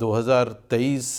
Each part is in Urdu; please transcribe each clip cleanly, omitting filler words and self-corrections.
2023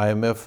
IMF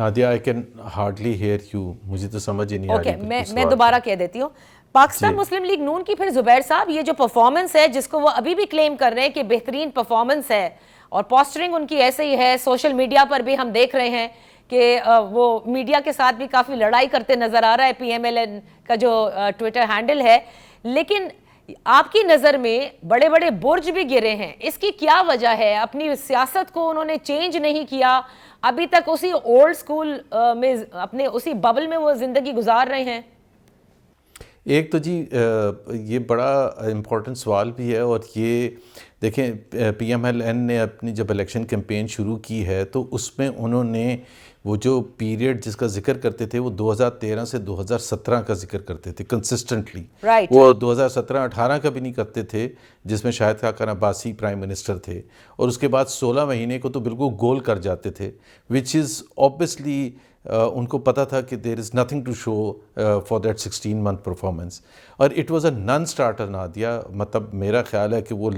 Nadia I can hardly hear you, مجھے تو سمجھ ہی نہیں آ رہی. میں دوبارہ کہہ دیتی ہوں. پاکستان مسلم لیگ نون کی پھر زبیر صاحب یہ جو پرفارمنس ہے جس کو وہ ابھی بھی کلیم کر رہے ہیں کہ بہترین پرفارمنس ہے اور پوسٹرنگ ان کی ایسے ہی ہے، سوشل میڈیا پر بھی ہم دیکھ رہے ہیں کہ وہ میڈیا کے ساتھ بھی کافی لڑائی کرتے نظر آ رہا ہے، پی ایم ایل این کا جو ٹویٹر ہینڈل ہے. لیکن آپ کی نظر میں بڑے بڑے برج بھی گرے ہیں، اس کی کیا وجہ ہے؟ اپنی سیاست کو انہوں نے چینج نہیں کیا، ابھی تک اسی اولڈ سکول میں اپنے اسی ببل میں وہ زندگی گزار رہے ہیں. ایک تو جی یہ بڑا امپورٹنٹ سوال بھی ہے، اور یہ دیکھیں پی ایم ایل این نے اپنی جب الیکشن کیمپین شروع کی ہے تو اس میں انہوں نے وہ جو پیریڈ جس کا ذکر کرتے تھے وہ 2013 سے 2017 کا ذکر کرتے تھے کنسسٹنٹلی. وہ 2017-18 کا بھی نہیں کرتے تھے جس میں شاہد خاقان عباسی پرائم منسٹر تھے، اور اس کے بعد 16 مہینے کو تو بالکل گول کر جاتے تھے، وچ از اوبیسلی ان کو پتہ تھا کہ there is nothing to show for that 16 month performance. اور it was a non starter Nadia. مطلب میرا خیال ہے کہ وہ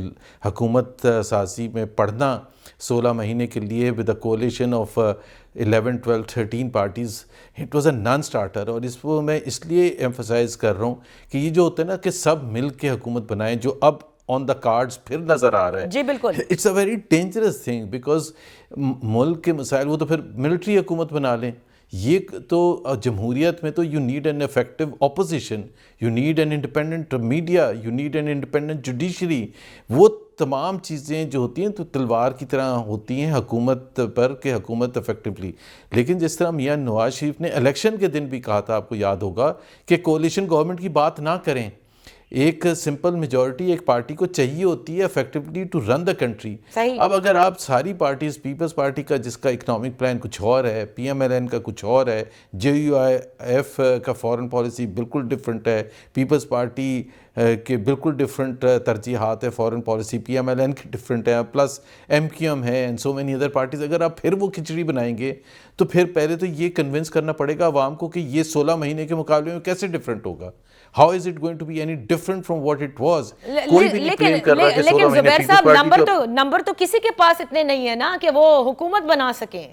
حکومت سازی میں پڑھنا 16 مہینے کے لیے with a coalition of 11, 12, 13 parties, it was a non starter. اور اس کو میں اس لیے ایمفسائز کر رہا ہوں کہ یہ جو ہوتا ہے نا کہ سب مل کے حکومت بنائیں، جو اب آن دا کارڈز پھر نظر آ رہا ہے. جی بالکل. It's a very dangerous thing because ملک کے مسائل، وہ تو پھر ملٹری حکومت بنا لیں. یہ تو جمہوریت میں تو you need an effective opposition, you need an independent media, you need an independent judiciary. وہ تمام چیزیں جو ہوتی ہیں تو تلوار کی طرح ہوتی ہیں حکومت پر کہ حکومت افیکٹولی. لیکن جس طرح میاں نواز شریف نے الیکشن کے دن بھی کہا تھا، آپ کو یاد ہوگا، کہ کولیشن گورنمنٹ کی بات نہ کریں. ایک سمپل میجورٹی ایک پارٹی کو چاہیے ہوتی ہے effectively to run the country. اب اگر آپ ساری پارٹیز، پیپلز پارٹی کا جس کا اکنامک پلان کچھ اور ہے، پی ایم ایل این کا کچھ اور ہے، جے یو آئی ایف کا فارن پالیسی بالکل ڈفرینٹ ہے، پیپلز پارٹی کے بالکل ڈفرینٹ ترجیحات ہے foreign policy, P M L N کی ڈفرینٹ ہے، پلس ایم کیو ایم ہے and so many other parties. اگر آپ پھر وہ کھچڑی بنائیں گے تو پھر پہلے تو یہ کنونس کرنا پڑے گا عوام کو کہ یہ 16 مہینے کے مقابلے میں کیسے ڈفرینٹ ہوگا. How is it going to be any different from what it was? کوئی بھی نہیں کلیم کر رہا کہ 16 مہینے زبیر صاحب نمبر تو کسی کے پاس اتنے نہیں ہے نا کہ وہ حکومت بنا سکیں.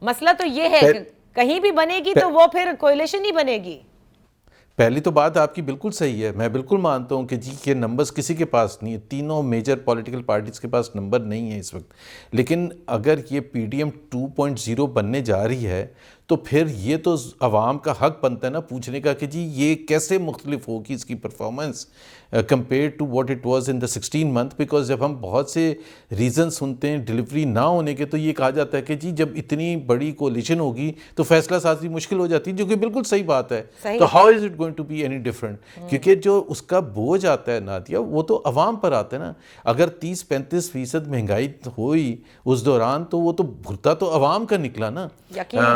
مسئلہ تو یہ ہے کہ کہیں بھی بنے گی تو وہ پھر کوئلیشن ہی بنے گی. پہلی تو بات آپ کی بالکل صحیح ہے، میں بالکل مانتا ہوں کہ جی یہ نمبرز کسی کے پاس نہیں ہے، تینوں میجر پولیٹیکل پارٹیز کے پاس نمبر نہیں ہے اس وقت. لیکن اگر یہ پی ڈی ایم 2.0 بننے جا رہی ہے تو پھر یہ تو عوام کا حق بنتا ہے نا پوچھنے کا کہ جی یہ کیسے مختلف ہوگی اس کی performance compare to what it was in the 16 month. Because جب ہم بہت سے ریزن سنتے ہیں ڈلیوری نہ ہونے کے تو یہ کہا جاتا ہے کہ جی جب اتنی بڑی کولیشن ہوگی تو فیصلہ سازی مشکل ہو جاتی ہے، جو کہ بالکل صحیح بات ہے. تو how is it going to be any different? کیونکہ جو اس کا بوجھ آتا ہے نادیہ وہ تو عوام پر آتا ہے نا. اگر 30-35% مہنگائی ہوئی اس دوران تو وہ تو بھرتا تو عوام کا نکلا نا،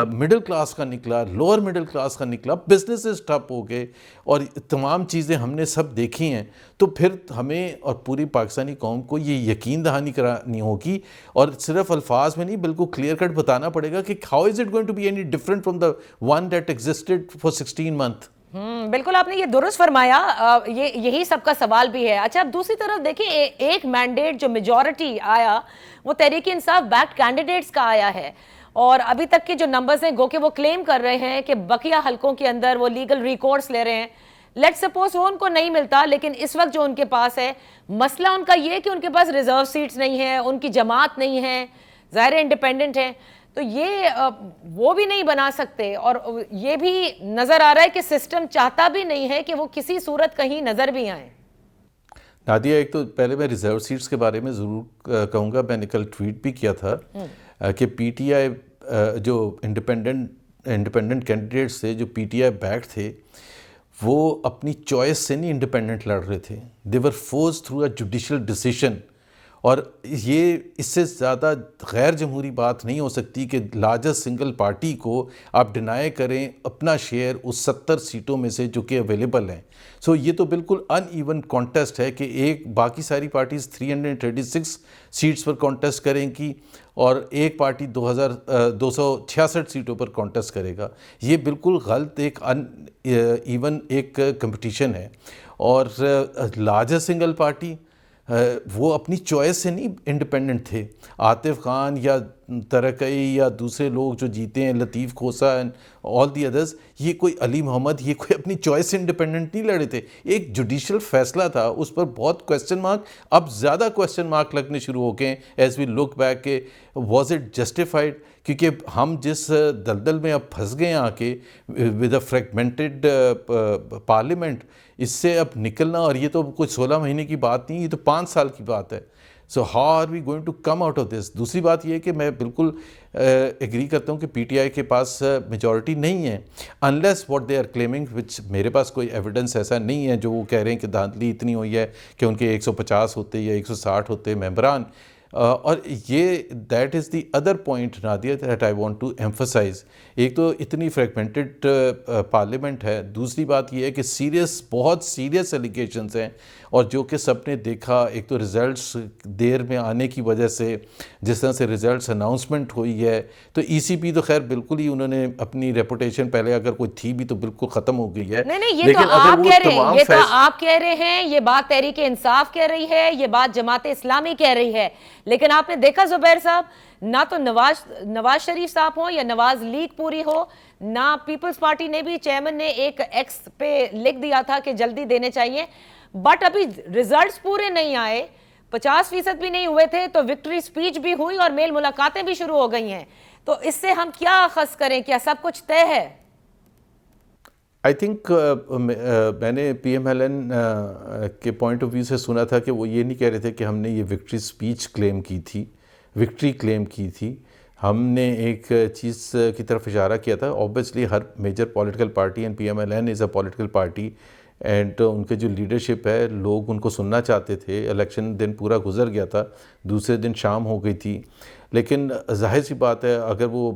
مڈل کلاس کا نکلا، لوور مڈل کلاس کا نکلا، بزنسز ٹھپ ہو گئے، اور تمام چیزیں ہم نے سب دیکھی ہیں. تو پھر ہمیں اور پوری پاکستانی قوم کو یہ یقین دہانی کرانی ہوگی، اور صرف الفاظ میں نہیں بلکہ کلیئر کٹ بتانا پڑے گا کہ how is it going to be any different from the one that existed for 16 month. بالکل آپ نے یہ درست فرمایا، یہی سب کا سوال بھی ہے. اچھا اب دوسری طرف دیکھیں ایک مینڈیٹ جو میجورٹی آیا وہ تحریک انصاف بیکڈ کینڈیڈیٹس کا آیا ہے، اور ابھی تک کے جو نمبرز ہیں گو کہ وہ کلیم کر رہے ہیں کہ بقیہ حلقوں کے اندر وہ لیگل ریکورس لے رہے ہیں. لیٹ سپوز وہ ان کو نہیں ملتا، لیکن اس وقت جو ان کے پاس ہے مسئلہ ان کا یہ کہ ان کے پاس ریزرو سیٹس نہیں ہیں، ان کی جماعت نہیں ہے، ظاہر انڈیپینڈنٹ ہیں، تو یہ وہ بھی نہیں بنا سکتے. اور یہ بھی نظر آ رہا ہے کہ سسٹم چاہتا بھی نہیں ہے کہ وہ کسی صورت کہیں نظر بھی آئیں. نادیہ ایک تو پہلے میں ریزرو سیٹس کے بارے میں ضرور کہوں گا، میں نے کل ٹویٹ بھی کیا تھا کہ پی ٹی آئی جو انڈیپینڈنٹ کینڈیڈیٹس تھے جو پی ٹی آئی بیک تھے وہ اپنی چوائس سے نہیں انڈیپینڈنٹ لڑ رہے تھے، they were forced through a judicial decision. اور یہ اس سے زیادہ غیر جمہوری بات نہیں ہو سکتی کہ لارجسٹ سنگل پارٹی کو آپ ڈینائی کریں اپنا شیئر اس 70 سیٹوں میں سے جو کہ اویلیبل ہیں. سو یہ تو بالکل ان ایون کانٹیسٹ ہے کہ ایک باقی ساری پارٹیز 336 سیٹس پر کانٹیسٹ کریں گی اور ایک پارٹی 266 سیٹوں پر کانٹیسٹ کرے گا. یہ بالکل غلط ایک ان ایون ایک کمپٹیشن ہے. اور لارجسٹ سنگل پارٹی وہ اپنی چوائس سے نہیں انڈیپینڈنٹ تھے. عاطف خان یا ترقی یا دوسرے لوگ جو جیتے ہیں, لطیف کھوسا اینڈ آل دی ادرس, یہ کوئی علی محمد, یہ کوئی اپنی چوائس سے انڈیپینڈنٹ نہیں لڑے تھے. ایک جوڈیشل فیصلہ تھا, اس پر بہت کویسچن مارک, اب زیادہ کویسچن مارک لگنے شروع ہو گئے ایز وی لک بیک کہ واز اٹ جسٹیفائڈ, کیونکہ ہم جس دلدل میں اب پھنس گئے ہیں آ کے ود اے فریگمنٹڈ پارلیمنٹ, اس سے اب نکلنا, اور یہ تو کوئی 16 مہینے کی بات نہیں, یہ تو 5 سال کی بات ہے. So how are we going to come out of this. دوسری بات یہ ہے کہ میں بالکل ایگری کرتا ہوں کہ پی ٹی آئی کے پاس میجورٹی نہیں ہے, unless what they are claiming, which میرے پاس کوئی ایویڈنس ایسا نہیں ہے جو وہ کہہ رہے ہیں کہ دھاندلی اتنی ہوئی ہے کہ ان کے 150 ہوتے یا 160 ہوتے ممبران. اور یہ that is the other point Nadia that I want to emphasise. ایک تو اتنی فریگمنٹڈ پارلیمنٹ ہے, دوسری بات یہ ہے کہ سیریس, بہت سیریس ایلیگیشنز ہیں, اور جو کہ سب نے دیکھا. ایک تو ریزلٹس دیر میں آنے کی وجہ سے, جس طرح سے ریزلٹس اناؤنسمنٹ ہوئی ہے, تو ای سی پی تو خیر بالکل ہی انہوں نے اپنی ریپوٹیشن پہلے اگر کوئی تھی بھی تو بالکل ختم ہو گئی ہے. نہیں, یہ تو آپ کہہ رہے ہیں, یہ تو آپ کہہ رہے ہیں, یہ بات تحریک انصاف کہہ رہی ہے, یہ بات جماعت اسلامی کہہ رہی ہے. لیکن آپ نے دیکھا زبیر صاحب, نہ تو نواز شریف صاحب ہو یا نواز لیگ پوری ہو, نہ پیپلز پارٹی نے بھی, چیئرمین نے ایک ایکس پہ لکھ دیا تھا کہ جلدی دینے چاہیے, بٹ ابھی ریزلٹس پورے نہیں آئے, 50% بھی نہیں ہوئے تھے, تو وکٹری سپیچ بھی ہوئی اور میل ملاقاتیں بھی شروع ہو گئی ہیں. تو اس سے ہم کیا اخذ کریں, کیا سب کچھ طے ہے؟ آئی تھنک میں نے پی ایم ایل این کے پوائنٹ آف ویو سے سنا تھا کہ وہ یہ نہیں کہہ رہے تھے کہ ہم نے یہ وکٹری سپیچ کلیم کی تھی, وکٹری کلیم کی تھی. ہم نے ایک چیز کی طرف اشارہ کیا تھا. اوبیسلی ہر major political party, and P M L N is a political party, and ان کے جو لیڈرشپ ہے, لوگ ان کو سننا چاہتے تھے. الیکشن دن پورا گزر گیا تھا, دوسرے دن شام ہو گئی تھی, لیکن ظاہر سی بات ہے اگر وہ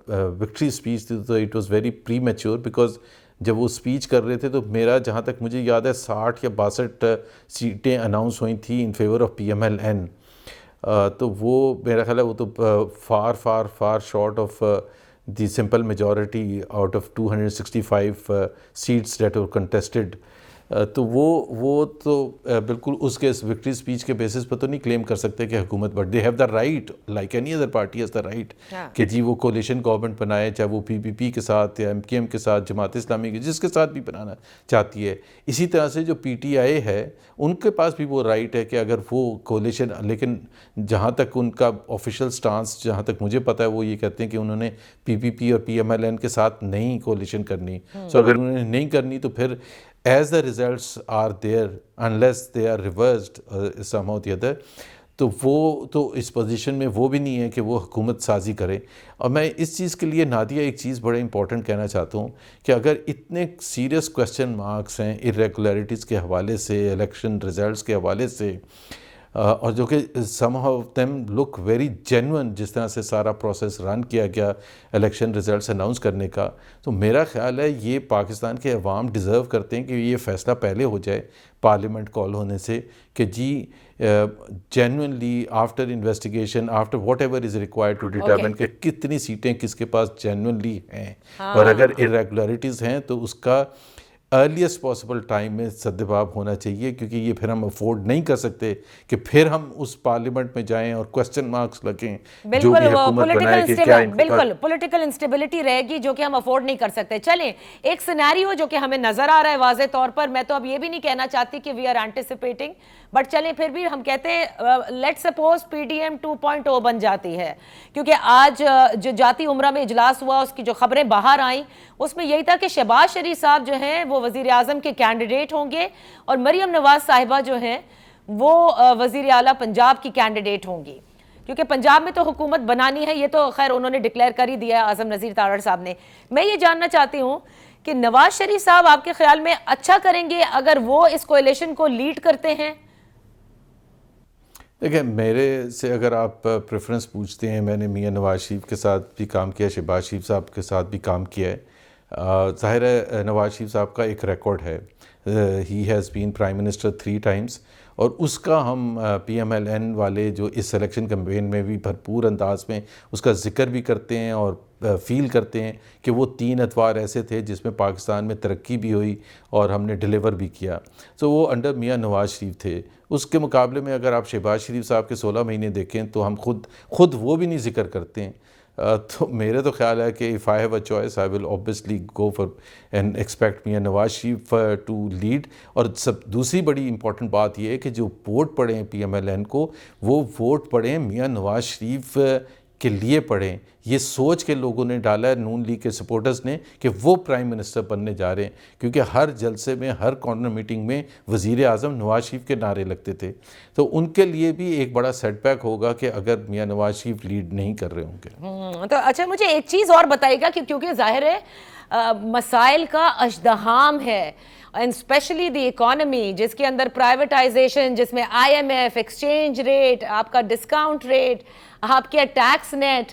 وکٹری اسپیچ تھی تو it was very premature, because جب وہ اسپیچ کر رہے تھے تو میرا جہاں تک مجھے یاد ہے 60 یا 62 سیٹیں اناؤنس ہوئی تھیں in favour of P M L N. تو وہ میرا خیال ہے وہ تو far far far short of the simple majority out of 265 seats that were contested. تو وہ تو بالکل اس کے وکٹری اسپیچ کے بیسس پر تو نہیں کلیم کر سکتے کہ حکومت, but they have the right like any other party has the right کہ جی وہ کولیشن گورنمنٹ بنائے, چاہے وہ پی پی پی کے ساتھ یا ایم کیو ایم کے ساتھ, جماعت اسلامی کے جس کے ساتھ بھی بنانا چاہتی ہے. اسی طرح سے جو پی ٹی آئی ہے ان کے پاس بھی وہ رائٹ ہے کہ اگر وہ کولیشن, لیکن جہاں تک ان کا آفیشیل سٹانس جہاں تک مجھے پتہ ہے وہ یہ کہتے ہیں کہ انہوں نے پی پی پی اور پی ایم ایل این کے ساتھ نہیں کولیشن کرنی. سو اگر انہوں نے نہیں کرنی تو پھر as the results are there, unless they are reversed somehow the other, تو وہ تو اس پوزیشن میں وہ بھی نہیں ہے کہ وہ حکومت سازی کرے. اور میں اس چیز کے لیے نادیہ ایک چیز بڑا امپورٹنٹ کہنا چاہتا ہوں کہ اگر اتنے سیریس کویسچن مارکس ہیں irregularities کے حوالے سے, الیکشن ریزلٹس کے حوالے سے, اور جو کہ some of them look very genuine, جس طرح سے سارا پروسیس رن کیا گیا الیکشن ریزلٹس اناؤنس کرنے کا, تو میرا خیال ہے یہ پاکستان کے عوام ڈیزرو کرتے ہیں کہ یہ فیصلہ پہلے ہو جائے پارلیمنٹ کال ہونے سے کہ جی genuinely after investigation, after whatever is required to determine کہ کتنی سیٹیں کس کے پاس جینونلی ہیں, اور اگر irregularities ہیں تو اس کا ارلیسٹ پاسبل ٹائم میں سدباب ہونا چاہیے, کیونکہ یہ پھر ہم افورڈ نہیں کر سکتے کہ پھر ہم اس پارلیمنٹ میں جائیں اور کویسچن مارکس لگیں جو بھی حکومت بنائے کہ کیا. بالکل پولیٹیکل انسٹیبلٹی رہے گی جو کہ ہم افورڈ نہیں کر سکتے. چلیں ایک سینیریو جو کہ ہمیں نظر آ رہا ہے واضح طور پر, میں تو اب یہ بھی نہیں کہنا چاہتی کہ وی آر اینٹیسپیٹنگ, بٹ چلیں پھر بھی ہم کہتے ہیں let suppose P D M 2.0 بن جاتی ہے, کیونکہ آج جو جاتی عمرہ میں اجلاس ہوا اس کی جو خبریں باہر آئیں اس میں یہی تھا کہ شہباز شریف صاحب جو ہیں وہ وزیر اعظم کے کینڈیڈیٹ ہوں گے, اور مریم نواز صاحبہ جو ہیں وہ وزیر اعلیٰ پنجاب کی کینڈیڈیٹ ہوں گی, کیونکہ پنجاب میں تو حکومت بنانی ہے, یہ تو خیر انہوں نے ڈکلیئر کر ہی دیا ہے اعظم نذیر تارڑ صاحب نے. میں یہ جاننا چاہتی ہوں کہ نواز شریف صاحب آپ کے خیال میں اچھا کریں گے اگر وہ اس کولیشن کو لیڈ کرتے ہیں؟ دیکھیں میرے سے اگر آپ پریفرنس پوچھتے ہیں, میں نے میاں نواز شریف کے ساتھ بھی کام کیا, شہباز شریف صاحب کے ساتھ بھی کام کیا ہے. ظاہر ہے نواز شریف صاحب کا ایک ریکارڈ ہے, he has been prime minister 3 times, اور اس کا ہم پی ایم ایل این والے جو اس سلیکشن کمپین میں بھی بھرپور انداز میں اس کا ذکر بھی کرتے ہیں اور فیل کرتے ہیں کہ وہ 3 اتوار ایسے تھے جس میں پاکستان میں ترقی بھی ہوئی اور ہم نے ڈیلیور بھی کیا. تو وہ انڈر میاں نواز شریف تھے. اس کے مقابلے میں اگر آپ شہباز شریف صاحب کے 16 مہینے دیکھیں تو ہم خود وہ بھی نہیں ذکر کرتے ہیں. تو میرے تو خیال ہے کہ if I have a choice I will obviously go for and expect Mian Nawaz Sharif to lead. اور دوسری بڑی امپورٹنٹ بات یہ ہے کہ جو ووٹ پڑے ہیں پی ایم ایل این کو, وہ ووٹ پڑے میاں نواز شریف کے لیے پڑھیں. یہ سوچ کے لوگوں نے ڈالا ہے, نون لیگ کے سپورٹرز نے, کہ وہ پرائم منسٹر بننے جا رہے ہیں, کیونکہ ہر جلسے میں, ہر کارنر میٹنگ میں وزیر اعظم نواز شریف کے نعرے لگتے تھے. تو ان کے لیے بھی ایک بڑا سیٹ بیک ہوگا کہ اگر میاں نواز شریف لیڈ نہیں کر رہے ہوں گے. تو اچھا مجھے ایک چیز اور بتائیے گا کہ کیونکہ ظاہر ہے مسائل کا ازدحام ہے, اینڈ اسپیشلی دی اکانومی, جس کے اندر پرائیویٹائزیشن, جس میں I M F, exchange rate, آپ کا ڈسکاؤنٹ ریٹ, آپ کے ٹیکس نیٹ,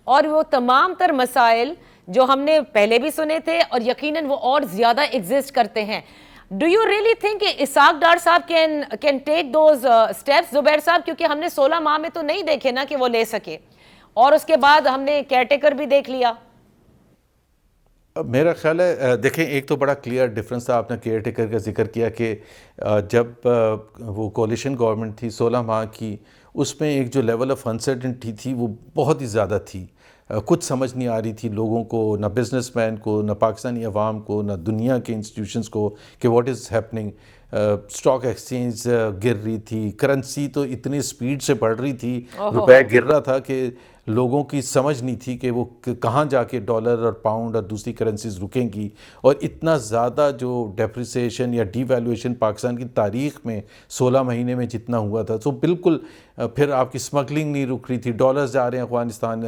اور وہ تمام تر مسائل جو ہم نے پہلے بھی سنے تھے اور یقیناً وہ اور زیادہ ایگزسٹ کرتے ہیں. ڈو یو ریئلی تھنک کہ اسحاق ڈار صاحب کین ٹیک دوز اسٹیپس؟ زبیر صاحب, کیونکہ ہم نے 16 ماہ میں تو نہیں دیکھے نا کہ وہ لے سکے, اور اس کے بعد ہم نے کیئر ٹیکر بھی دیکھ لیا. میرا خیال ہے دیکھیں, ایک تو بڑا کلیئر ڈفرنس تھا. آپ نے کیئر ٹیکر کا ذکر کیا کہ جب وہ کولیشن گورنمنٹ تھی 16 ماہ کی, اس میں ایک جو لیول آف انسرٹنٹی تھی وہ بہت ہی زیادہ تھی. کچھ سمجھ نہیں آ رہی تھی لوگوں کو, نہ بزنس مین کو, نہ پاکستانی عوام کو, نہ دنیا کے انسٹیٹیوشنز کو, کہ what is happening. Stock exchange گر رہی تھی, کرنسی تو اتنی سپیڈ سے بڑھ رہی تھی, روپے گر رہا تھا کہ لوگوں کی سمجھ نہیں تھی کہ وہ کہاں جا کے ڈالر اور پاؤنڈ اور دوسری کرنسیز رکیں گی. اور اتنا زیادہ جو ڈیپریسیشن یا ڈی ویلیویشن پاکستان کی تاریخ میں 16 مہینے میں جتنا ہوا تھا, تو بالکل پھر آپ کی سمگلنگ نہیں رک رہی تھی, ڈالرز جا رہے ہیں افغانستان,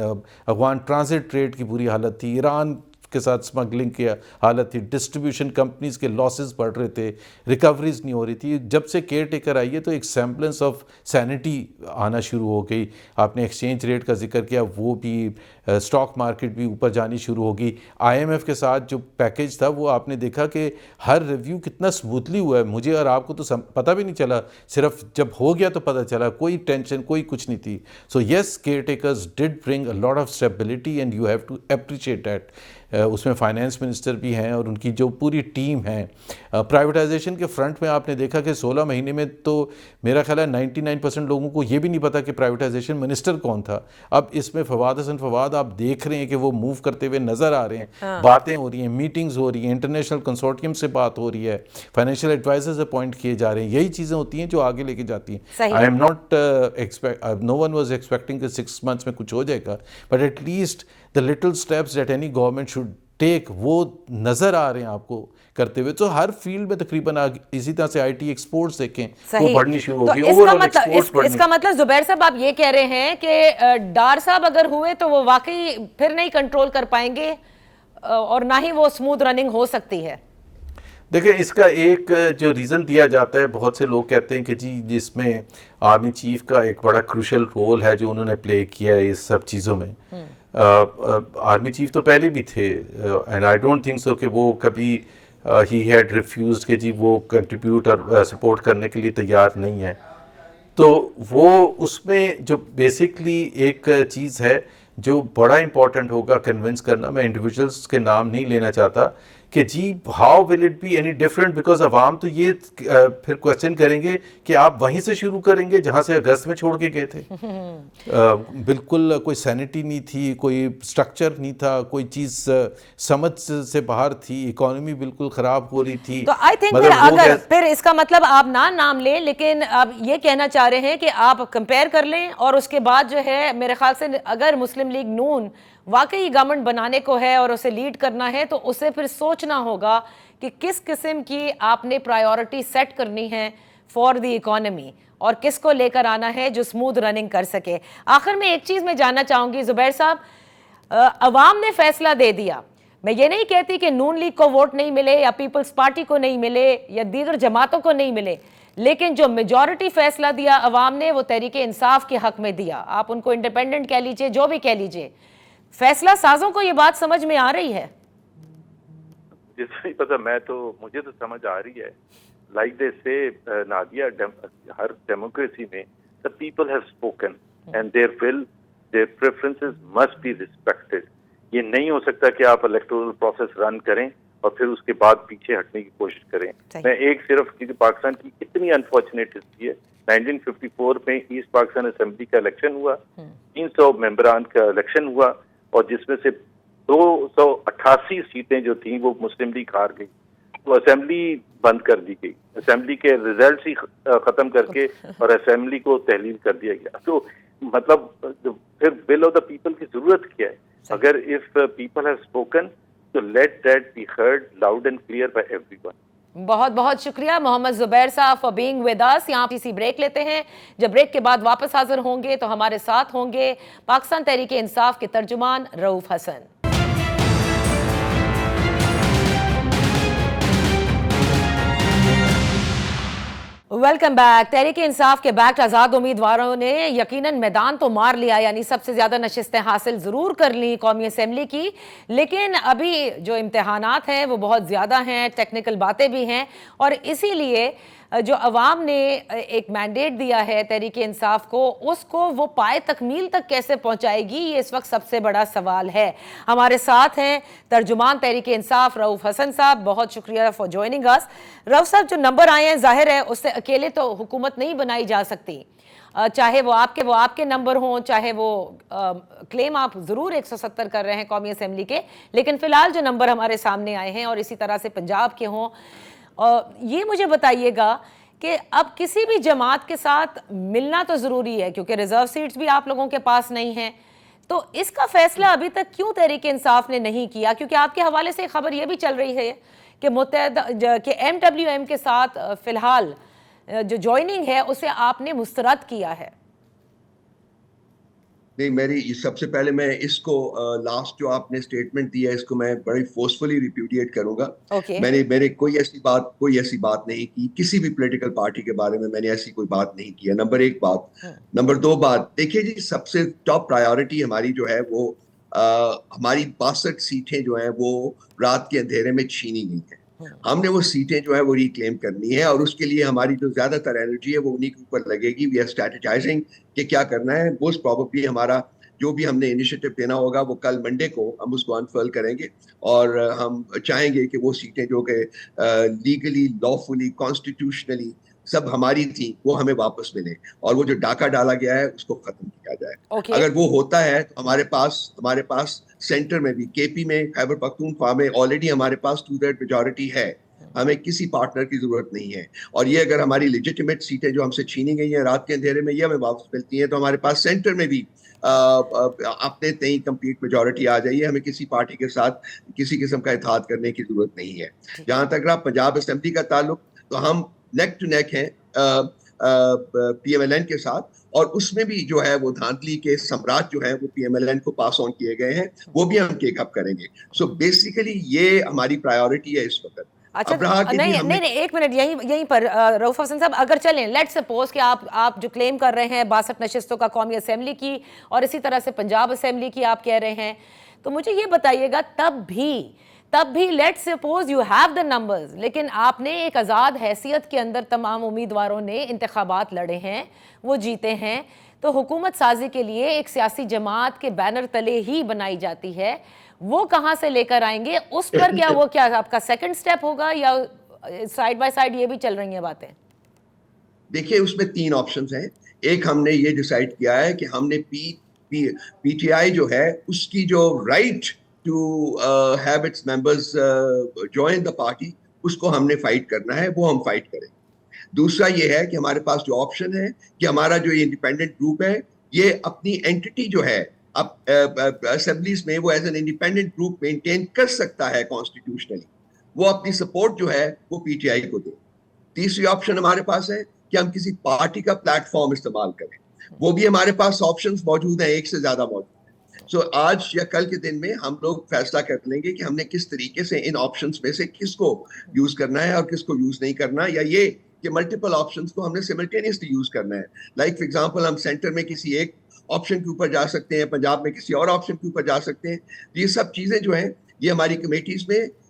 افغان ٹرانزٹ ٹریڈ کی بری حالت تھی, ایران کے ساتھ سمگلنگ کی حالت تھی, ڈسٹریبیوشن کمپنیز کے لاسز بڑھ رہے تھے, ریکوریز نہیں ہو رہی تھی. جب سے کیئر ٹیکر آئی ہے تو ایک سیمپلنس آف سینٹی آنا شروع ہو گئی. آپ نے ایکسچینج ریٹ کا ذکر کیا, وہ بھی, اسٹاک مارکیٹ بھی اوپر جانی شروع ہوگی. آئی ایم ایف کے ساتھ جو پیکیج تھا وہ آپ نے دیکھا کہ ہر ریویو کتنا سموتھلی ہوا ہے. مجھے اور آپ کو تو پتہ بھی نہیں چلا, صرف جب ہو گیا تو پتہ چلا, کوئی ٹینشن, کوئی کچھ نہیں تھی. So yes, caretakers did bring a lot of stability and you have to appreciate that. اس میں فائنینس منسٹر بھی ہیں اور ان کی جو پوری ٹیم ہے. پرائیویٹائزیشن کے فرنٹ میں آپ نے دیکھا کہ 16 مہینے میں تو میرا خیال ہے 99% لوگوں کو یہ بھی نہیں پتا کہ پرائیویٹائزیشن منسٹر کون تھا. اب اس میں فواد حسن فواد آپ دیکھ رہے ہیں کہ وہ موو کرتے ہوئے نظر آ رہے ہیں, باتیں ہو رہی ہیں, میٹنگز ہو رہی ہیں, انٹرنیشنل کنسورٹیم سے بات ہو رہی ہے, فائنینشیل ایڈوائزرز اپوائنٹ کیے جا رہے ہیں. یہی چیزیں ہوتی ہیں جو آگے لے کے جاتی ہیں. I am not no one was expecting کہ 6 months میں کچھ ہو جائے گا, but at least the little steps that any government should take وہ نظر آ رہے ہیں آپ کو کرتے ہوئے. تو ہر فیلڈ میں تقریباً اسی طرح سے آئی ٹی ایکسپورٹس دیکھیں وہ بڑھنی شروع ہوگی. اس کا مطلب زبیر صاحب آپ یہ کہہ رہے ہیں کہ ڈار صاحب اگر ہوئے تو وہ واقعی پھر نہیں کنٹرول کر پائیں گے اور نہ ہی وہ اسموتھ رننگ ہو سکتی ہے. دیکھیں, اس کا ایک جو ریزن دیا جاتا ہے, بہت سے لوگ کہتے ہیں کہ جی جس میں آرمی چیف کا ایک بڑا کروشل رول ہے جو انہوں نے پلے کیا ہے اس سب چیزوں میں. آرمی چیف تو پہلے بھی تھے, and I don't think so کہ وہ کبھی ہی ہیڈ ریفیوزڈ کہ جی وہ کنٹریبیوٹ اور سپورٹ کرنے کے لیے تیار نہیں ہے. تو وہ اس میں جو بیسکلی ایک چیز ہے جو بڑا امپورٹنٹ ہوگا کنونس کرنا, میں انڈیویجولس کے نام نہیں لینا چاہتا, کہ جی how will it be any different, because عوام تو یہ پھر کوشچن کریں گے کہ آپ وہیں سے شروع کریں گے جہاں سے اگست میں چھوڑ کے گئے تھے. بالکل کوئی سینٹی نہیں تھی, کوئی اسٹرکچر نہیں تھا, کوئی چیز سمجھ سے باہر تھی, اکانومی بالکل خراب ہو رہی تھی. تو آئی تھنک اگر پھر اس کا مطلب آپ نام لیں, لیکن آپ یہ کہنا چاہ رہے ہیں کہ آپ کمپیئر کر لیں, اور اس کے بعد جو ہے میرے خیال سے اگر مسلم لیگ نون واقعی گورنمنٹ بنانے کو ہے اور اسے لیڈ کرنا ہے تو اسے پھر سوچنا ہوگا کہ کس قسم کی آپ نے پرائیورٹی سیٹ کرنی ہے فار دی اکانومی, اور کس کو لے کر آنا ہے جو سموتھ رننگ کر سکے. آخر میں ایک چیز میں جاننا چاہوں گی زبیر صاحب, عوام نے فیصلہ دے دیا, میں یہ نہیں کہتی کہ نون لیگ کو ووٹ نہیں ملے یا پیپلز پارٹی کو نہیں ملے یا دیگر جماعتوں کو نہیں ملے, لیکن جو میجورٹی فیصلہ دیا عوام نے وہ تحریک انصاف کے حق میں دیا. آپ ان کو انڈیپینڈنٹ کہہ لیجئے, جو بھی کہہ لیجئے, فیصلہ سازوں کو یہ بات سمجھ میں آ رہی ہے. جس نہیں پتا میں تو مجھے تو سمجھ آ رہی ہے لائک دے سے نادیا ہر ڈیموکریسی میں the people have spoken and their will their preferences must be respected. یہ نہیں ہو سکتا کہ آپ الیکٹورل پروسیس رن کریں اور پھر اس کے بعد پیچھے ہٹنے کی کوشش کریں. میں ایک صرف کیونکہ پاکستان کی اتنی انفارچونیٹ ہسٹری ہے 1954 میں ایسٹ پاکستان اسمبلی کا الیکشن ہوا 300 ممبران کا الیکشن ہوا اور جس میں سے 288 سیٹیں جو تھیں وہ مسلم لیگ ہار گئی تو اسمبلی بند کر دی گئی. اسمبلی کے ریزلٹس ہی ختم کر کے اور اسمبلی کو تحلیل کر دیا گیا. تو مطلب پھر ول آف دا پیپل کی ضرورت کیا ہے؟ اگر اف پیپل ہیو اسپوکن تو let that be heard loud and clear by everyone. بہت بہت شکریہ محمد زبیر صاحب فار بینگ ود اس. یہاں کسی بریک لیتے ہیں. جب بریک کے بعد واپس حاضر ہوں گے تو ہمارے ساتھ ہوں گے پاکستان تحریک انصاف کے ترجمان رؤوف حسن. Welcome back. تحریک انصاف کے بیکڈ آزاد امیدواروں نے یقیناً میدان تو مار لیا, یعنی سب سے زیادہ نشستیں حاصل ضرور کر لی قومی اسمبلی کی, لیکن ابھی جو امتحانات ہیں وہ بہت زیادہ ہیں, ٹیکنیکل باتیں بھی ہیں, اور اسی لیے جو عوام نے ایک مینڈیٹ دیا ہے تحریک انصاف کو, اس کو وہ پائے تکمیل تک کیسے پہنچائے گی, یہ اس وقت سب سے بڑا سوال ہے. ہمارے ساتھ ہیں ترجمان تحریک انصاف رؤوف حسن صاحب. بہت شکریہ فار جوائننگ اس. رؤوف صاحب, جو نمبر آئے ہیں ظاہر ہے اس سے اکیلے تو حکومت نہیں بنائی جا سکتی, چاہے وہ آپ کے نمبر ہوں, چاہے وہ کلیم آپ ضرور 170 کر رہے ہیں قومی اسمبلی کے, لیکن فی الحال جو نمبر ہمارے سامنے آئے ہیں اور اسی طرح سے پنجاب کے ہوں, یہ مجھے بتائیے گا کہ اب کسی بھی جماعت کے ساتھ ملنا تو ضروری ہے کیونکہ ریزرو سیٹس بھی آپ لوگوں کے پاس نہیں ہیں, تو اس کا فیصلہ ابھی تک کیوں تحریک انصاف نے نہیں کیا؟ کیونکہ آپ کے حوالے سے خبر یہ بھی چل رہی ہے کہ کہ MWM کے ساتھ فی الحال جو جوائننگ ہے اسے آپ نے مسترد کیا ہے. نہیں, میری سب سے پہلے میں اس کو لاسٹ جو آپ نے اسٹیٹمنٹ دیا ہے اس کو میں بڑی فورسفلی ریپیوٹیٹ کروں گا. میں نے کوئی ایسی بات نہیں کی کسی بھی پولیٹیکل پارٹی کے بارے میں نے ایسی کوئی بات نہیں کی ہے. نمبر ایک بات. نمبر دو بات, دیکھیے جی, سب سے ٹاپ پرائیورٹی ہماری جو ہے وہ ہماری 62 سیٹیں جو ہیں وہ رات کے اندھیرے میں چھینی گئی ہیں. ہم نے وہ سیٹیں جو ہے وہ ریکلیم کرنی ہے اور اس کے لیے ہماری جو زیادہ تر انرجی ہے وہ انہی کے اوپر لگے گی. وی آر اسٹریٹجائزنگ کہ کیا کرنا ہے. موسٹ پروبیبلی ہمارا جو بھی ہم نے انیشیٹو دینا ہوگا وہ کل منڈے کو ہم اس کو انفرل کریں گے اور ہم چاہیں گے کہ وہ سیٹیں جو کہ لیگلی, لافلی, کانسٹیٹیوشنلی سب ہماری تھیں وہ ہمیں واپس ملیں اور وہ جو ڈاکہ ڈالا گیا ہے اس کو ختم کیا جائے. اگر وہ ہوتا ہے تو ہمارے پاس سینٹر میں بھی KP میں خیبر پختونخوا میں آلریڈی ہمارے پاس 2/3 میجورٹی ہے. ہمیں کسی پارٹنر کی ضرورت نہیں ہے اور یہ اگر ہماری لیجیٹیمیٹ سیٹیں جو ہم سے چھینی گئی ہیں رات کے اندھیرے میں یہ ہمیں واپس ملتی ہیں تو ہمارے پاس سینٹر میں بھی اپنے تئیں کمپلیٹ میجورٹی آ جائیے. ہمیں کسی پارٹی کے ساتھ کسی قسم کا اتحاد کرنے کی ضرورت نہیں ہے. جہاں تک رہا پنجاب اسمبلی کا تعلق تو ہم نیک ٹو نیک ہیں PMLN کے ساتھ اور اس میں بھی جو ہے وہ دھاندلی کے سمراج جو ہے وہ PMLN کو پاس آن کیے گئے ہیں, وہ بھی ہم ٹیک اپ کریں گے. سو بیسیکلی یہ ہماری پرائیورٹی ہے اس وقت. اچھا نہیں ایک منٹ یہیں پر رؤوف حسن صاحب, اگر چلیں لیٹ سپوز کہ آپ جو کلیم کر رہے ہیں 62 نشستوں کا قومی اسمبلی کی اور اسی طرح سے پنجاب اسمبلی کی آپ کہہ رہے ہیں, تو مجھے یہ بتائیے گا تب بھی let suppose you have the numbers, لیکن آپ نے ایک آزاد حیثیت کے اندر تمام امیدواروں نے انتخابات لڑے ہیں, وہ جیتے ہیں, تو حکومت سازی کے لیے ایک سیاسی جماعت کے بینر تلے ہی بنائی جاتی ہے, وہ کہاں سے لے کر آئیں گے اس پر؟ کیا آپ کا سیکنڈ سٹیپ ہوگا یا سائیڈ بائی سائیڈ یہ بھی چل رہی ہیں باتیں؟ دیکھیے اس میں 3 آپشنز ہیں. ایک ہم نے یہ ڈیسائیڈ کیا ہے کہ ہم نے PTI جو ہے اس کی جو right to have its members join the party اس کو ہم نے فائٹ کرنا ہے, وہ ہم فائٹ کریں. دوسرا یہ ہے کہ ہمارے پاس جو آپشن ہے کہ ہمارا جو یہ انڈیپینڈنٹ گروپ ہے یہ اپنی اینٹی جو ہے اسمبلیز میں وہ as an independent group maintain کر سکتا ہے کانسٹیٹیوشنلی, وہ اپنی سپورٹ جو ہے وہ PTI کو دے. تیسری آپشن ہمارے پاس ہے کہ ہم کسی پارٹی کا پلیٹ فارم استعمال کریں, وہ بھی ہمارے پاس آپشنز موجود ہیں, ایک سے زیادہ موجود ہیں. سو آج یا کل کے دن میں ہم لوگ فیصلہ کر لیں گے کہ ہم نے کس طریقے سے ان آپشنز میں سے کس کو یوز کرنا ہے اور کس کو یوز نہیں کرنا, یا یہ کہ ملٹیپل آپشنز کو ہم نے سیملٹینیسلی یوز کرنا ہے. لائک فار ایگزامپل ہم سینٹر میں کسی ایک آپشن کے اوپر جا سکتے ہیں, پنجاب میں کسی اور آپشن کے اوپر جا سکتے ہیں. یہ سب چیزیں جو ہیں یہ ہماری کمیٹیز میں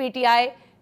PTI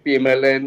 PMLN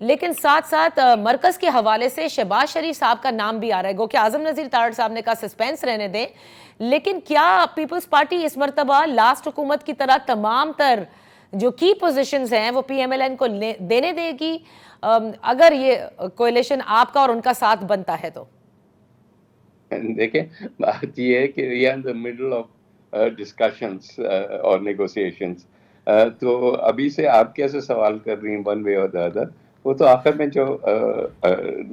لیکن ساتھ ساتھ مرکز کے حوالے سے شہباز شریف صاحب کا نام بھی آ رہا ہے. گو کہ اعظم نذیر تارڑ صاحب نے کہا سسپینس رہنے دیں, لیکن کیا پیپلز پارٹی اس مرتبہ لاسٹ حکومت کی طرح تمام تر جو کی پوزیشنز ہیں وہ پی ایم ایل این کو دینے دے گی اگر یہ کوئلیشن آپ کا اور ان کا ساتھ بنتا ہے تو؟ دیکھیں بات یہ ہے کہ we are in the middle of discussions اور negotiations. تو ابھی سے آپ کیسے سوال کر رہی ہیں one way or the other, وہ تو آخر میں جو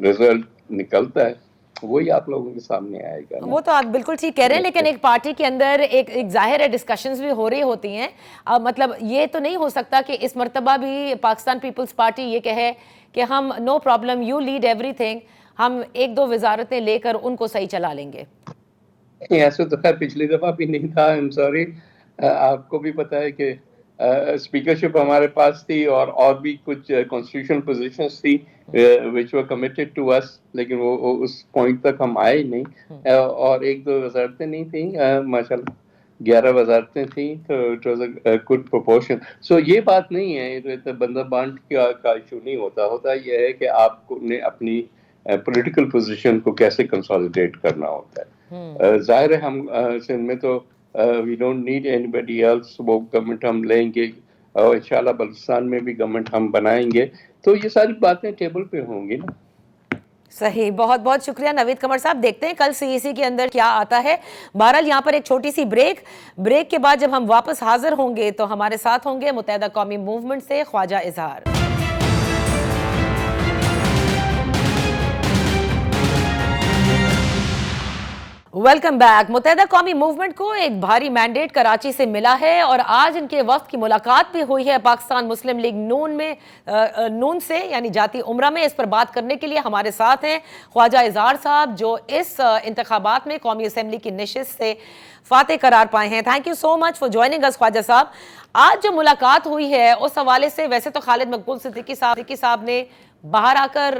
رزلٹ نکلتا ہے وہی آپ لوگوں کے سامنے آئے گا. وہ تو آپ بالکل ٹھیک کہہ رہے ہیں, لیکن ایک پارٹی کے اندر ایک ظاہر ہے ڈسکشنز بھی ہو رہی ہوتی ہیں. مطلب یہ تو نہیں ہو سکتا کہ اس مرتبہ بھی پاکستان پیپلز پارٹی یہ کہے کہ ہم no problem, you lead every thing, ہم ایک دو وزارتیں لے کر ان کو صحیح چلا لیں گے. ایسے تو خیر پچھلی دفعہ بھی نہیں تھا. I'm sorry, آپ کو بھی پتا ہے کہ اسپیکرشپ ہمارے پاس تھی اور بھی کچھ کانسٹیٹیوشنل پوزیشنز تھی which were committed to us, لیکن وہ اس پوائنٹ تک ہم آئے نہیں. اور ایک دو وزارتیں نہیں تھیں, ماشاءاللہ 11 وزارتیں تھیں, تو it was a good proportion. So یہ بات نہیں ہے, یہ بندہ بانٹ کا ایشو نہیں ہوتا یہ ہے کہ آپ کو نے اپنی پولیٹیکل پوزیشن کو کیسے کنسالیڈیٹ کرنا ہوتا ہے. ظاہر ہے ہم سندھ میں تو we don't need anybody else, وہ گورنمنٹ ہم لیں گے اور انشاءاللہ بلوچستان میں بھی گورنمنٹ ہم بنائیں گے, تو یہ ساری باتیں ٹیبل پہ ہوں گی نا. صحیح, بہت بہت شکریہ نوید قمر صاحب. دیکھتے ہیں کل سی ای سی کے اندر کیا آتا ہے. بہرحال یہاں پر ایک چھوٹی سی بریک کے بعد جب ہم واپس حاضر ہوں گے تو ہمارے ساتھ ہوں گے متحدہ قومی موومنٹ سے خواجہ اظہار. Welcome back. متحدہ قومی موومنٹ کو ایک بھاری مینڈیٹ کراچی سے ملا ہے اور آج ان کے وفد کی ملاقات بھی ہوئی ہے پاکستان مسلم لیگ نون سے, یعنی جاتی عمرہ میں. اس پر بات کرنے کے لیے ہمارے ساتھ ہیں خواجہ اظہار صاحب, جو اس انتخابات میں قومی اسمبلی کی نشست سے فاتح قرار پائے ہیں. Thank you so much for joining اس خواجہ صاحب. آج جو ملاقات ہوئی ہے اس حوالے سے ویسے تو خالد مقبول صدیقی صاحب نے باہر آ کر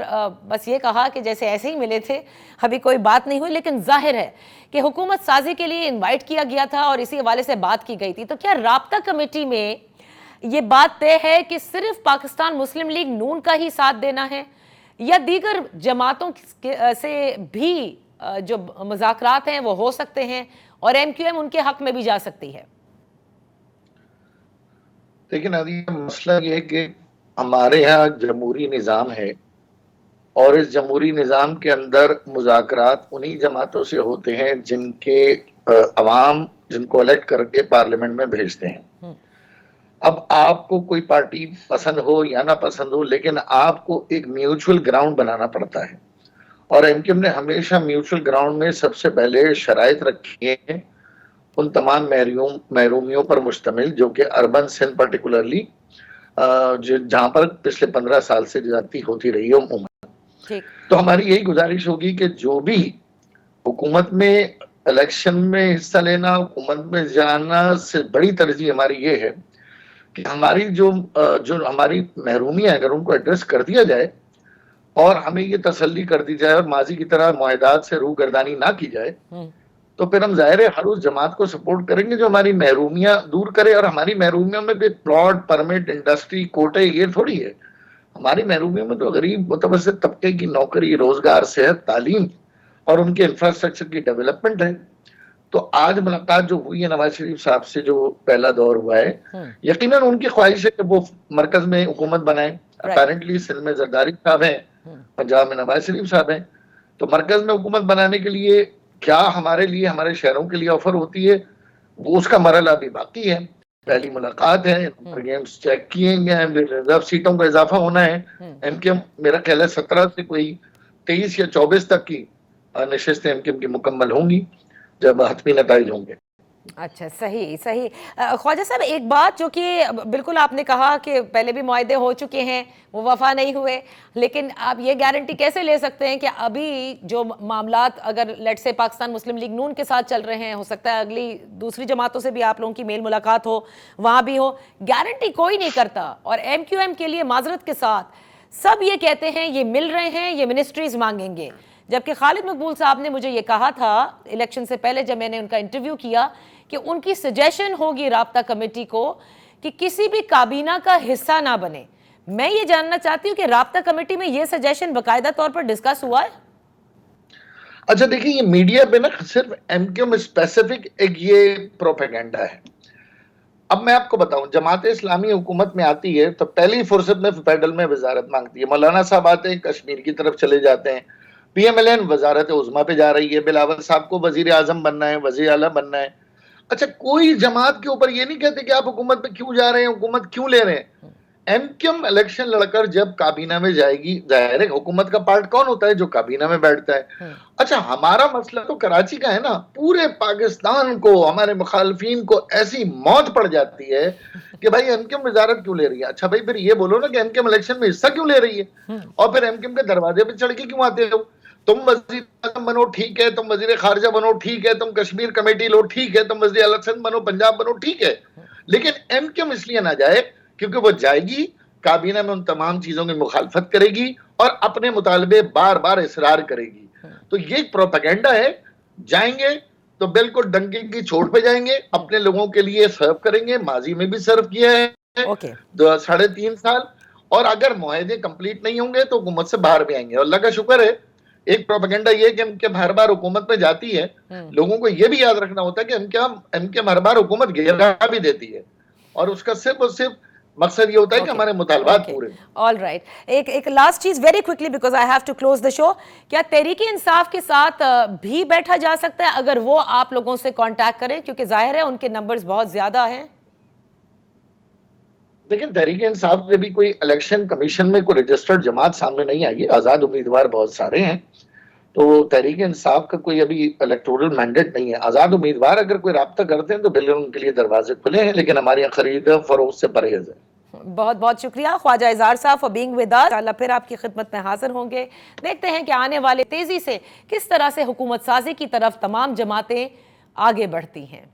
بس یہ کہا کہ جیسے ایسے ہی ملے تھے, ابھی کوئی بات نہیں ہوئی, لیکن ظاہر ہے کہ حکومت سازی کے لیے انوائٹ کیا گیا تھا اور اسی حوالے سے بات کی گئی تھی. تو کیا رابطہ کمیٹی میں یہ بات طے ہے کہ صرف پاکستان مسلم لیگ نون کا ہی ساتھ دینا ہے یا دیگر جماعتوں سے بھی جو مذاکرات ہیں وہ ہو سکتے ہیں اور ایم کیو ایم ان کے حق میں بھی جا سکتی ہے؟ لیکن مسئلہ یہ ہے کہ ہمارے ہاں جمہوری نظام ہے اور اس جمہوری نظام کے اندر مذاکرات انہی جماعتوں سے ہوتے ہیں جن کے عوام جن کو الیکٹ کر کے پارلیمنٹ میں بھیجتے ہیں. اب آپ کو کوئی پارٹی پسند ہو یا نہ پسند ہو, لیکن آپ کو ایک میوچل گراؤنڈ بنانا پڑتا ہے, اور ایم کیو ایم نے ہمیشہ میوچل گراؤنڈ میں سب سے پہلے شرائط رکھی ہیں ان تمام محرومیوں پر مشتمل جو کہ اربن سندھ پرٹیکولرلی جہاں پر پچھلے 15 سال سے زیادتی ہوتی رہی ہے عموماً. تو ہماری یہی گزارش ہوگی کہ جو بھی حکومت میں الیکشن میں حصہ لینا, حکومت میں جانا سے بڑی ترجیح ہماری یہ ہے کہ ہماری جو ہماری محرومیاں اگر ان کو ایڈریس کر دیا جائے اور ہمیں یہ تسلی کر دی جائے اور ماضی کی طرح معاہدات سے روح گردانی نہ کی جائے, تو پھر ہم ظاہر ہے ہر اس جماعت کو سپورٹ کریں گے جو ہماری محرومیاں دور کرے. اور ہماری محرومیوں میں بھی پلاٹ, پرمٹ, انڈسٹری, کوٹے یہ تھوڑی ہے. ہماری محرومیوں میں تو غریب متوسط طبقے کی نوکری, روزگار, صحت, تعلیم اور ان کے انفراسٹرکچر کی ڈیولپمنٹ ہے. تو آج ملاقات جو ہوئی ہے نواز شریف صاحب سے, جو پہلا دور ہوا ہے, یقیناً ان کی خواہش ہے کہ وہ مرکز میں حکومت بنائیں. اپیرنٹلی سندھ میں زرداری صاحب ہیں, پنجاب میں نواز شریف صاحب ہیں, تو مرکز میں حکومت بنانے کے لیے کیا ہمارے لیے, ہمارے شہروں کے لیے آفر ہوتی ہے, وہ اس کا مرحلہ ابھی باقی ہے. پہلی ملاقات ہے, گیمز چیک کیے گئے, ریزرو سیٹوں کا اضافہ ہونا ہے. ایم کیو ایم میرا خیال ہے 17 سے کوئی 23 یا 24 تک کی نشستیں ایم کیو ایم کی مکمل ہوں گی جب حتمی نتائج ہوں گے. اچھا, صحیح. خواجہ صاحب ایک بات جو کہ بالکل آپ نے کہا کہ پہلے بھی معاہدے ہو چکے ہیں, وہ وفا نہیں ہوئے, لیکن آپ یہ گارنٹی کیسے لے سکتے ہیں کہ ابھی جو معاملات اگر لیٹ سے پاکستان مسلم لیگ نون کے ساتھ چل رہے ہیں, ہو سکتا ہے اگلی دوسری جماعتوں سے بھی آپ لوگوں کی میل ملاقات ہو, وہاں بھی ہو, گارنٹی کوئی نہیں کرتا. اور ایم کیو ایم کے لیے معذرت کے ساتھ سب یہ کہتے ہیں یہ مل رہے ہیں, یہ منسٹریز مانگیں گے, جبکہ خالد مقبول صاحب نے مجھے یہ کہا تھا الیکشن سے پہلے جب میں نے ان کا انٹرویو کیا کہ ان کی سجیشن ہوگی رابطہ کمیٹی کو کہ کسی بھی کابینہ کا حصہ نہ بنے. میں یہ جاننا چاہتی ہوں کہ رابطہ کمیٹی میں یہ سجیشن باقاعدہ طور پر ڈسکس ہوا ہے؟ اچھا دیکھیں، یہ میڈیا پہ نا صرف ایم کیو میں اسپیسیفک ایک یہ پروپیگنڈا ہے. اب میں آپ کو بتاؤں، جماعت اسلامی حکومت میں آتی ہے تو پہلی فرصت میں فیڈرل میں وزارت مانگتی ہے. مولانا صاحب آتے ہیں، کشمیر کی طرف چلے جاتے ہیں. پی ایم ایل این وزارت عظمیٰ پہ جا رہی ہے، بلاول صاحب کو وزیر اعظم بننا ہے، وزیر اعلیٰ بننا ہے. اچھا، کوئی جماعت کے اوپر یہ نہیں کہتے کہ آپ حکومت پہ کیوں جا رہے ہیں، حکومت کیوں لے رہے ہیں. ایم کیو ایم الیکشن لڑ کر جب کابینہ میں جائے گی، ظاہر ہے حکومت کا پارٹ کون ہوتا ہے؟ جو کابینہ میں بیٹھتا ہے. اچھا، ہمارا مسئلہ تو کراچی کا ہے نا. پورے پاکستان کو، ہمارے مخالفین کو ایسی موت پڑ جاتی ہے کہ بھائی ایم کیو ایم وزارت کیوں لے رہی ہے. اچھا بھائی، پھر یہ بولو نا کہ ایم کیو ایم الیکشن میں حصہ کیوں لے رہی ہے، اور پھر ایم کیو ایم کے دروازے پہ چڑھ کے کیوں آتے ہو. تم وزیر اعظم بنو ٹھیک ہے، تم وزیر خارجہ بنو ٹھیک ہے، تم کشمیر کمیٹی لو ٹھیک ہے، تم وزیر اعلیٰ سندھ بنو، پنجاب بنو ٹھیک ہے، لیکن ایم کیو ایم اس لیے نہ جائے کیونکہ وہ جائے گی کابینہ میں ان تمام چیزوں کی مخالفت کرے گی اور اپنے مطالبے بار بار اصرار کرے گی. تو یہ ایک پروپیگنڈا ہے. جائیں گے تو بالکل ڈنکے کی چوٹ پہ جائیں گے، اپنے لوگوں کے لیے سرو کریں گے. ماضی میں بھی سرو کیا ہے 3.5 سال. اور اگر معاہدے کمپلیٹ نہیں ہوں گے تو حکومت سے باہر بھی آئیں گے. اور اللہ کا شکر ہے، ایک پروپیگنڈا یہ کہ ہر بار حکومت میں جاتی ہے، لوگوں کو یہ بھی یاد رکھنا ہوتا ہے کہ ایم کے ہر بار حکومت گھیرا بھی دیتی ہے، اور اس کا صرف اور صرف مقصد یہ ہوتا ہے کہ ہمارے مطالبات پورے. آل رائٹ، ایک لاسٹ چیز very quickly because I have to close the show. کیا تحریک انصاف کے ساتھ بھی بیٹھا جا سکتا ہے اگر وہ آپ لوگوں سے کانٹیکٹ کریں، کیونکہ ظاہر ہے ان کے نمبرز بہت زیادہ ہیں؟ لیکن تحریک انصاف میں بھی کوئی الیکشن کمیشن میں کوئی رجسٹرڈ جماعت سامنے نہیں آئی. آزاد امیدوار بہت سارے ہیں، تو تحریک انصاف کا کوئی ابھی الیکٹورل مینڈیٹ نہیں ہے. آزاد امیدوار اگر کوئی رابطہ کرتے ہیں تو بالکل ان کے لیے دروازے کھلے ہیں، لیکن ہماری خرید فروخت سے پرہیز ہے. بہت بہت شکریہ خواجہ اظہار صاحب فار بینگ ود اس. اللہ پھر آپ کی خدمت میں حاضر ہوں گے. دیکھتے ہیں کہ آنے والے تیزی سے کس طرح سے حکومت سازی کی طرف تمام جماعتیں آگے بڑھتی ہیں.